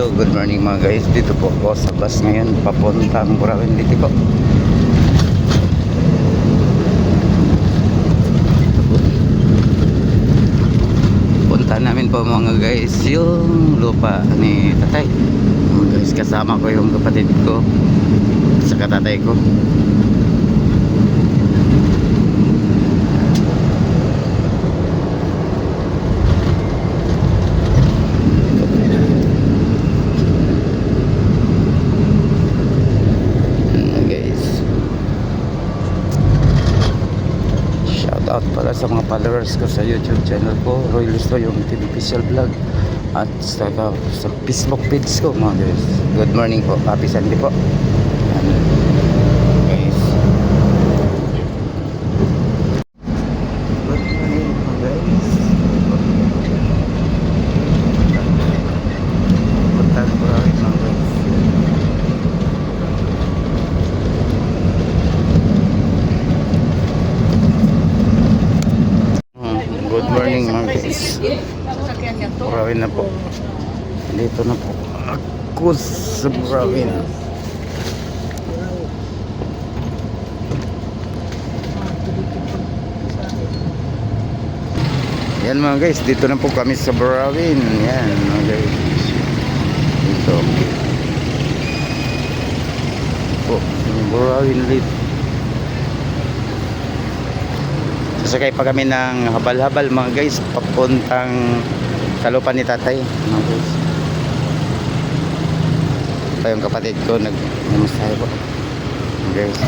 Hello, good morning mga guys. Dito po ako sa bus ngayon papuntang Burawin Liti po. Punta namin po mga guys yung lupa ni tatay. Mga guys, kasama ko yung kapatid ko sa tatay ko. Out pala sa mga followers ko sa YouTube channel ko, Roy Listo yung TV official vlog, at sa Facebook page ko mga guys. Good morning po, happy Sunday po guys. Good morning mga guys. Punta ko rin mga guys. Good morning mga guys. Burawin na po. Dito na po ako sa Burawin. Yan mga guys, dito na po kami sa Burawin. Yan mga guys. Dito po, Burawin Liti. Sasakay pa kami ng habal-habal mga guys papuntang sa lupa ni tatay mga guys. Ito yung kapatid ko nagmamasaya po mga guys.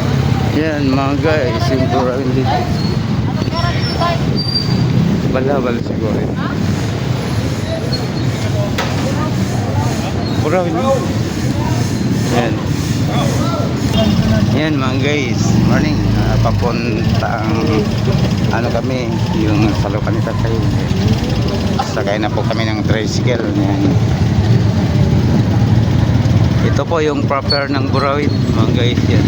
Yan mga guys, yung Burawin dito. Habal-habal siguro yun. Burawin. Yan. Yan mga guys, morning. Papuntang ano kami, yung sa lupa ni tatay. Sakay na po kami ng tricycle. Yan. Ito po yung proper ng Burawin mga guys. Yan.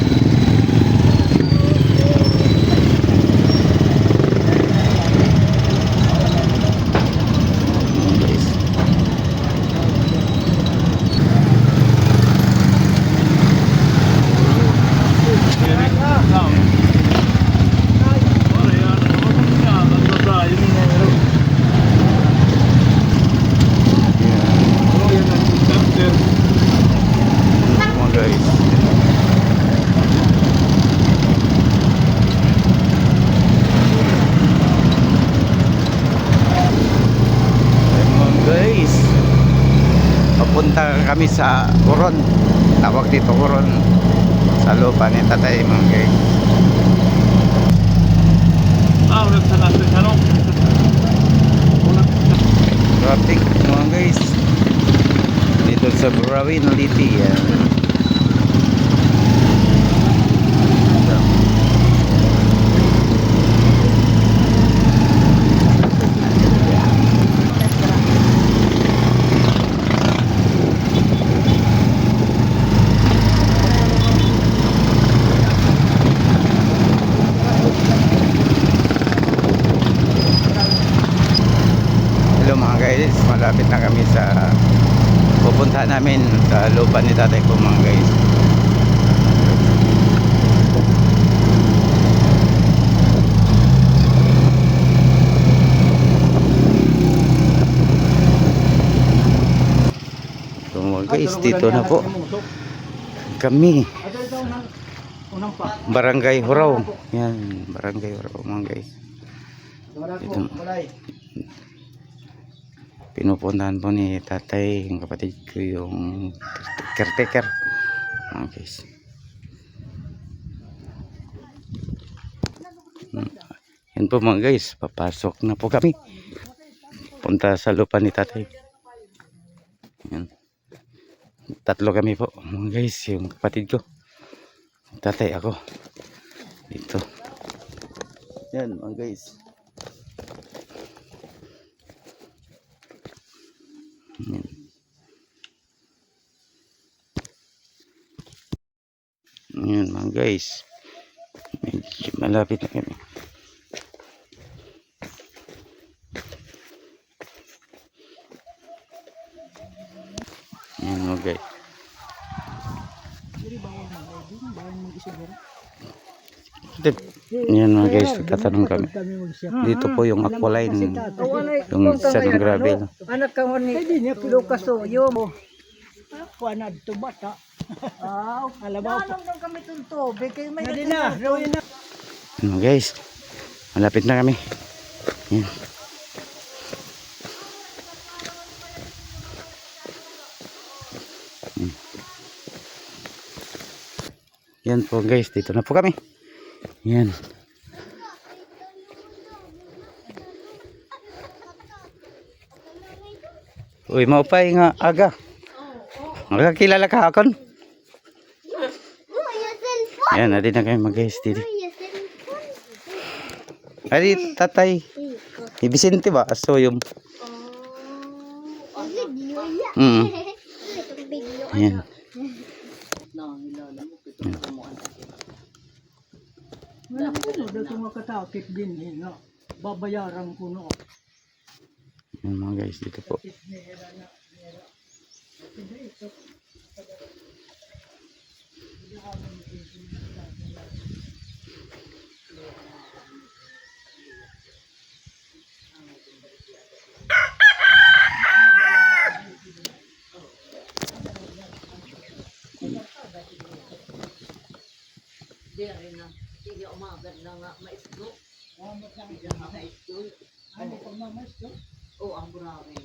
Papunta kami sa Coron, tawag dito Coron, sa lupa ni tatay mga guys. Traffic mga guys dito sa Burawin Liti. Mga guys, malapit na kami sa pupuntahan namin sa lupa ni tatay ko mga guys. So mga guys, dito na po kami, Barangay Huraw. Yan, Barangay Huraw mga guys. Dito pinupuntahan po ni tatay, yung kapatid ko, yung caretaker mga guys. Yan po mga guys, papasok na po kami punta sa lupa ni tatay. Yan. Tatlo kami po mga guys, yung kapatid ko, tatay, ako dito. Yan mga guys. Yan mga guys, medyo malapit na kami. Yan mga guys. Yan mga guys, tatanong kami. Dito po yung aqualine, yung isa ng gravel. Anak ka mo ni Lucas yung Kuanad to bata. alabaw pa. Anong kami tunto? Bigay may Hindi na, rawin na. Ano guys, malapit na kami. Yan. Yan po guys, dito na po kami. Yan. Uy, maupay nga aga. Magkakilala ka akon. Yan, adi na kayo mag-guys dito. Adi, tatay. Ibisinte ba? Aso yung... Yan. Wala ko no, dito nga katakit din nga. Babayaran ko no. Yan mga guys, dito po. Dere na. Sige umagad na nga maisgo. Ano pa na maisgo? Oh, ang burawe.